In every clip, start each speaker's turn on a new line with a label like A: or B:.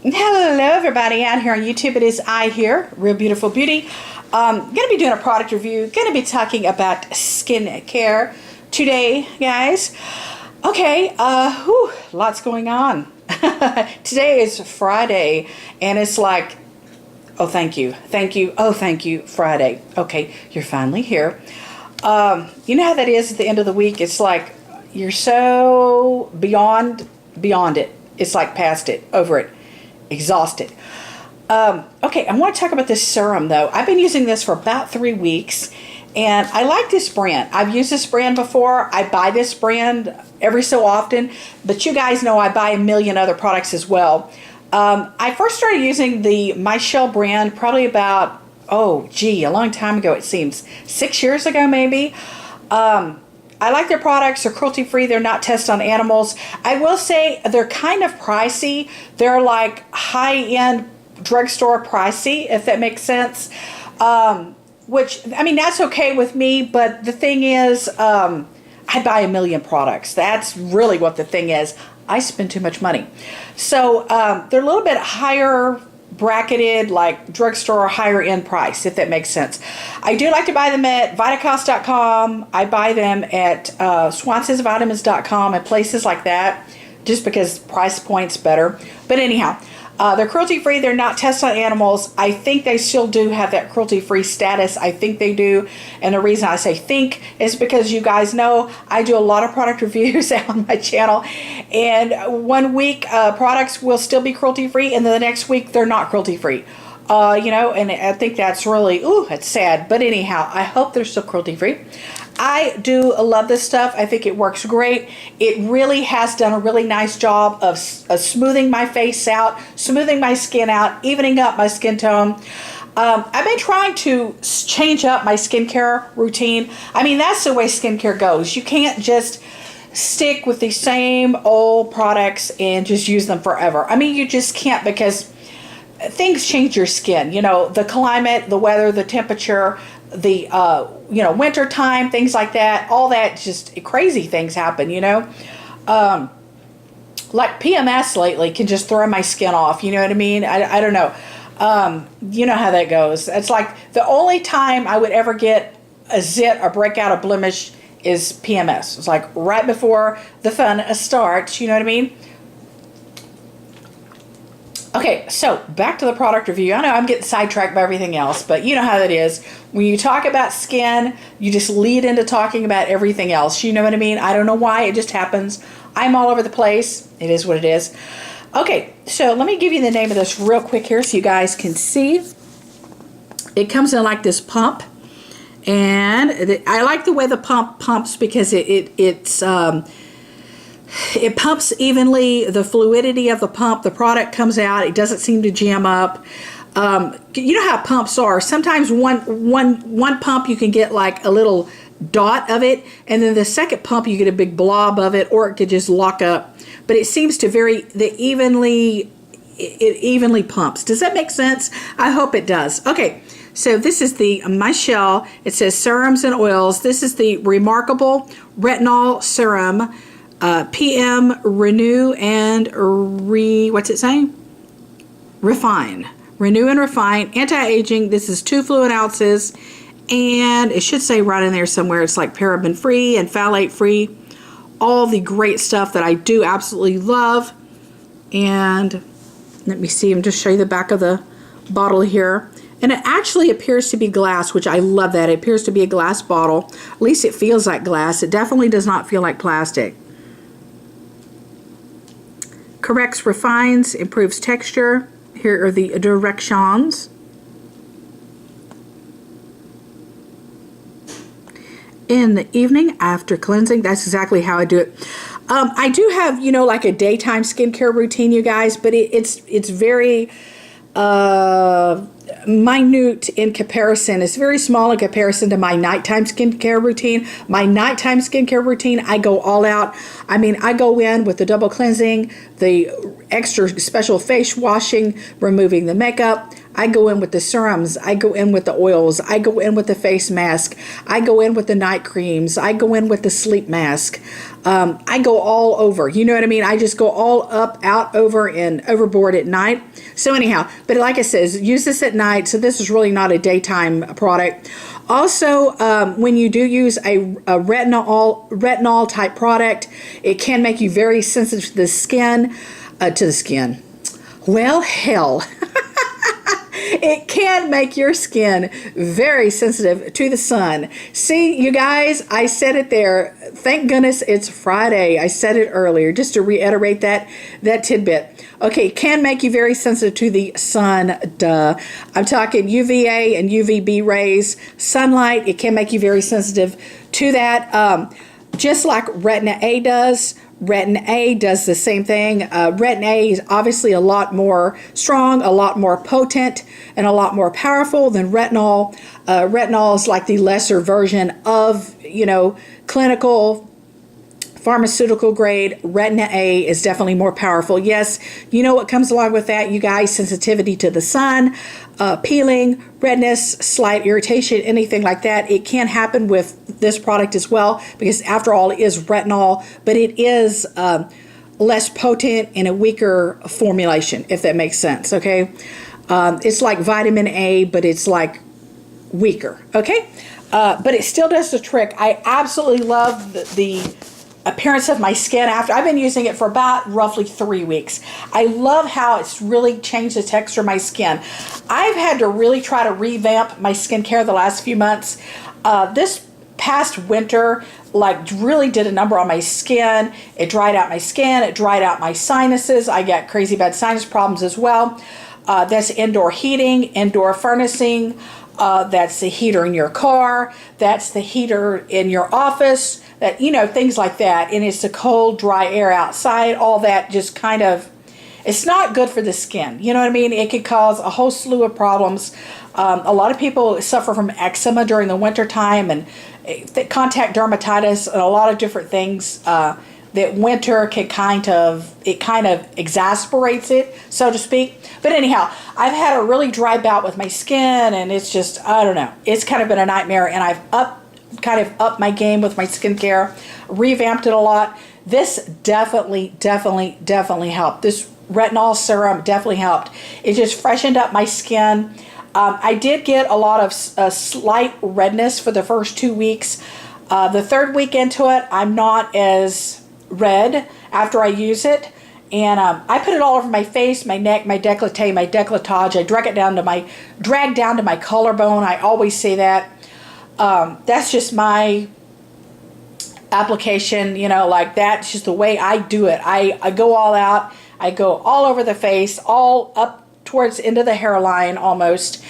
A: Hello everybody out here on YouTube. It is I here, Real Beautiful Beauty. Going to be doing a product review. Going to be talking about skin care today, guys. Okay, lots going on. Today is Friday, and it's like, oh, thank you, oh, thank you, Friday. Okay, you're finally here. You know how that is at the end of the week? It's like you're so beyond it. It's like past it, over it. Exhausted. Okay, I want to talk about this serum though. I've been using this for about 3 weeks and I like this brand. I've used this brand before. I buy this brand every so often, but you guys know I buy a million other products as well. I first started using the MyChelle brand probably about, a long time ago it seems. 6 years ago maybe. I like their products. They're cruelty-free. They're not tested on animals. I will say they're kind of pricey. They're like high-end drugstore pricey, if that makes sense. Which, I mean, that's okay with me, but the thing is, I buy a million products. That's really what the thing is. I spend too much money. So they're a little bit higher bracketed, like drugstore higher end price, if that makes sense. I do like to buy them at Vitacost.com. I buy them at SwansonsVitamins.com and places like that, just because price point's better. But anyhow, they're cruelty free. They're not tested on animals. I think they still do have that cruelty free status. I think they do. And the reason I say think is because you guys know I do a lot of product reviews on my channel. And 1 week products will still be cruelty free, and then the next week they're not cruelty free. And I think that's really, it's sad. But anyhow, I hope they're still cruelty free. I do love this stuff. I think it works great. It really has done a really nice job of smoothing my face out, smoothing my skin out, evening up my skin tone. I've been trying to change up my skincare routine. I mean, that's the way skincare goes. You can't just stick with the same old products and just use them forever. I mean, you just can't, because things change your skin. You know, the climate, the weather, the temperature, the winter time, things like that, all that, just crazy things happen, like PMS lately can just throw my skin off, you know what I mean? I don't know. You know how that goes. It's like the only time I would ever get a zit or break out a blemish is PMS. It's like right before the fun starts, you know what I mean? Okay, so back to the product review. I know I'm getting sidetracked by everything else, but you know how that is. When you talk about skin, you just lead into talking about everything else. You know what I mean? I don't know why. It just happens. I'm all over the place. It is what it is. Okay, so let me give you the name of this real quick here so you guys can see. It comes in like this pump. And I like the way the pump pumps because it pumps evenly. The fluidity of the pump, the product comes out. It doesn't seem to jam up. You know how pumps are. Sometimes one pump you can get like a little dot of it, and then the second pump you get a big blob of it, or it could just lock up. But it seems to it evenly pumps. Does that make sense? I hope it does. Okay, so this is the MyChelle. It says serums and oils. This is the Remarkable Retinol Serum. PM, Renew, and what's it saying? Refine. Renew and Refine. Anti-aging. This is 2 fluid ounces. And it should say right in there somewhere, it's like paraben free and phthalate free. All the great stuff that I do absolutely love. And let me see, I'm just show you the back of the bottle here. And it actually appears to be glass, which I love that. It appears to be a glass bottle. At least it feels like glass. It definitely does not feel like plastic. Corrects, refines, improves texture. Here are the directions. In the evening after cleansing, that's exactly how I do it. I do have, like a daytime skincare routine, you guys, but it's very minute in comparison. It's very small in comparison to my nighttime skincare routine. My nighttime skincare routine, I go all out. I mean, I go in with the double cleansing, the extra special face washing, removing the makeup. I go in with the serums. I go in with the oils. I go in with the face mask. I go in with the night creams. I go in with the sleep mask. I go all over. You know what I mean? I just go all up, out, over, and overboard at night. So anyhow, but like I said, use this at night. So this is really not a daytime product. Also, when you do use a retinol type product, it can make you very sensitive to the skin. Well, hell. It can make your skin very sensitive to the sun. See, you guys, I said it there. Thank goodness it's Friday. I said it earlier, just to reiterate that tidbit. Okay, can make you very sensitive to the sun, duh. I'm talking UVA and UVB rays. Sunlight, it can make you very sensitive to that, just like Retina A does. Retin A does the same thing. Retin A is obviously a lot more strong, a lot more potent, and a lot more powerful than retinol. Retinol is like the lesser version of, clinical pharmaceutical grade. Retina A is definitely more powerful. Yes, you know what comes along with that, you guys: sensitivity to the sun, peeling, redness, slight irritation, anything like that. It can happen with this product as well, because after all, it is retinol, but it is less potent in a weaker formulation, if that makes sense. Okay, it's like vitamin A, but it's like weaker. Okay, but it still does the trick. I absolutely love the appearance of my skin after. I've been using it for about roughly 3 weeks. I love how it's really changed the texture of my skin. I've had to really try to revamp my skincare the last few months. This past winter, really did a number on my skin. It dried out my skin. It dried out my sinuses. I got crazy bad sinus problems as well. That's indoor heating, indoor furnacing. That's the heater in your car. That's the heater in your office. That, things like that. And it's the cold, dry air outside. All that just kind of, it's not good for the skin. You know what I mean? It could cause a whole slew of problems. A lot of people suffer from eczema during the winter time, and contact dermatitis, and a lot of different things. That winter can kind of exasperates it, so to speak. But anyhow, I've had a really dry bout with my skin, and it's just, I don't know. It's kind of been a nightmare, and I've upped my game with my skincare, revamped it a lot. This definitely helped. This retinol serum definitely helped. It just freshened up my skin. I did get a lot of slight redness for the first 2 weeks. The third week into it, I'm not as red after I use it. And I put it all over my face, my neck, my décolleté, my décolletage. I drag down to my collarbone. I always say that. That's just my application, that's just the way I do it. I go all out. I go all over the face, all up towards into the hairline almost,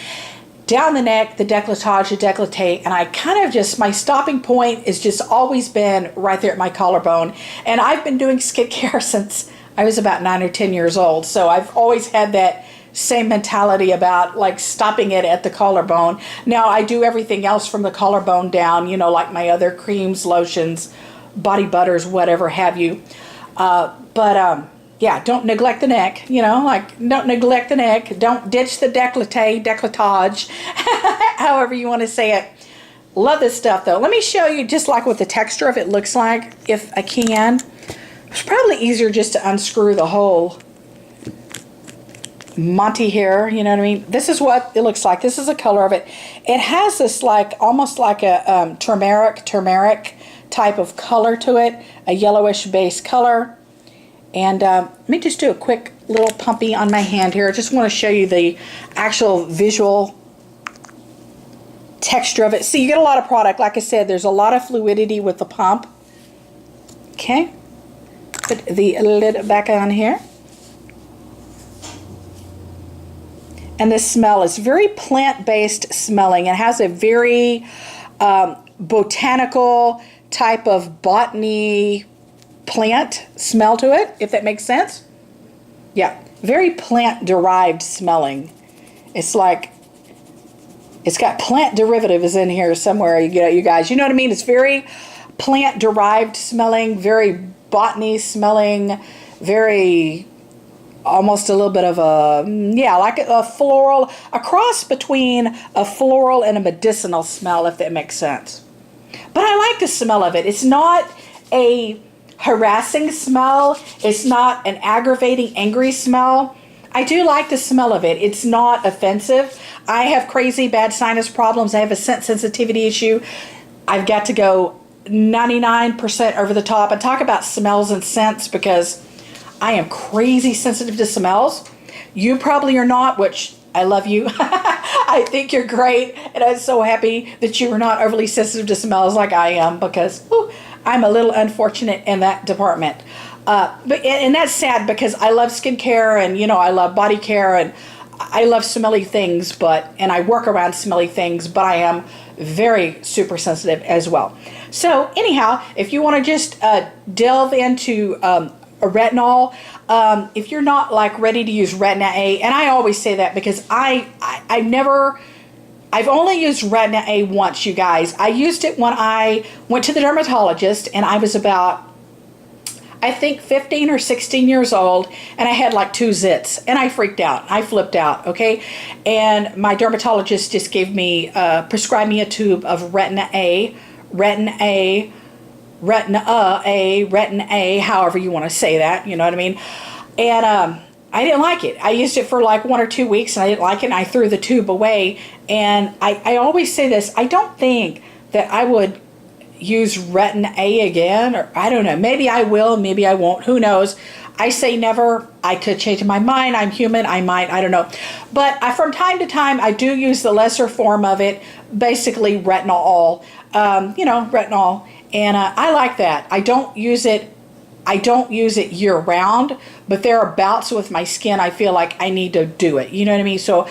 A: down the neck, the décolletage, the décolleté, and I kind of just, my stopping point has just always been right there at my collarbone. And I've been doing skincare since I was about 9 or 10 years old, so I've always had that same mentality about stopping it at the collarbone. Now I do everything else from the collarbone down, like my other creams, lotions, body butters, whatever have you. Yeah, don't neglect the neck, don't neglect the neck. Don't ditch the décolletage, however you want to say it. Love this stuff though. Let me show you just what the texture of it looks like, if I can. It's probably easier just to unscrew the whole Monty hair, you know what I mean? This is what it looks like. This is the color of it. It has this almost like a turmeric type of color to it, a yellowish base color. And let me just do a quick little pumpy on my hand here. I just want to show you the actual visual texture of it. So you get a lot of product. Like I said, there's a lot of fluidity with the pump. Okay. Put the lid back on here. And the smell is very plant-based smelling. It has a very botanical type of botany plant smell to it, if that makes sense. Yeah, very plant-derived smelling. It's it's got plant derivatives in here somewhere, you guys. You know what I mean? It's very plant-derived smelling, very botany smelling, very almost a little bit of a, yeah, like a floral, a cross between a floral and a medicinal smell, if that makes sense. But I like the smell of it. It's not a harassing smell. It's not an aggravating, angry smell. I do like the smell of it. It's not offensive. I have crazy bad sinus problems. I have a scent sensitivity issue. I've got to go 99% over the top and talk about smells and scents because I am crazy sensitive to smells. You probably are not, which I love you. I think you're great, and I'm so happy that you are not overly sensitive to smells like I am because I'm a little unfortunate in that department. And that's sad because I love skincare and, you know, I love body care and I love smelly things, and I work around smelly things, but I am very super sensitive as well. So anyhow, if you want to just delve into a retinol, if you're not like ready to use Retina A, and I always say that because I've only used Retina A once, you guys. I used it when I went to the dermatologist and I was about, I think 15 or 16 years old, and I had like 2 zits, and I freaked out. I flipped out, okay? And my dermatologist just gave me, prescribed me a tube of Retina A, however you want to say that, you know what I mean? And I didn't like it. I used it for like 1 or 2 weeks, and I didn't like it, and I threw the tube away. And I always say this, I don't think that I would use Retin A again, or I don't know, maybe I will, maybe I won't, who knows. I say never. I could change my mind. I'm human. I might, I don't know. But from time to time, I do use the lesser form of it, basically retinol, retinol. And I like that. I don't use it year round, but there are bouts with my skin I feel like I need to do it. You know what I mean? So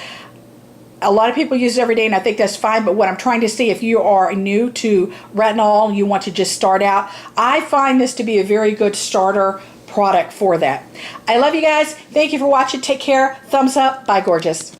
A: a lot of people use it every day, and I think that's fine. But what I'm trying to see, if you are new to retinol, you want to just start out, I find this to be a very good starter product for that. I love you guys. Thank you for watching. Take care. Thumbs up. Bye, gorgeous.